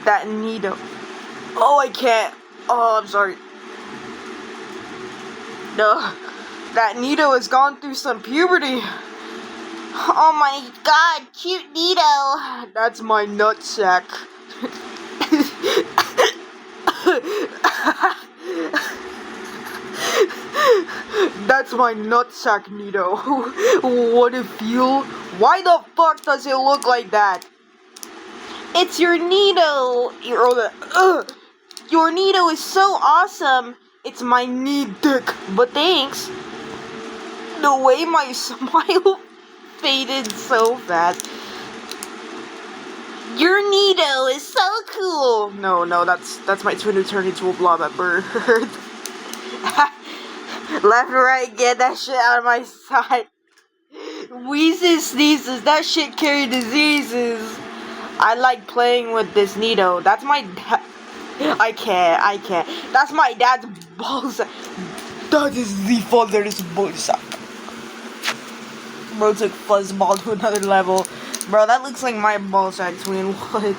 That needle. Oh, I can't. Oh, I'm sorry. No, that Nito has gone through some puberty. Oh my god, cute Nito. That's my nutsack. That's my nutsack, Nito. What a feel? Why the fuck does it look like that? It's your Nito. Your Nito is so awesome. It's my knee dick. But thanks. The way my smile faded so fast. Your Nito is so cool. No, that's my twin who turned into a blob at birth. Left, right, get that shit out of my sight. Wheezes, sneezes, that shit carry diseases. I like playing with this Nito. That's my dad. I can't. That's my dad's ballsack. That is the father's ballsack. Bro took fuzzball to another level. Bro, that looks like my ballsack twin. What?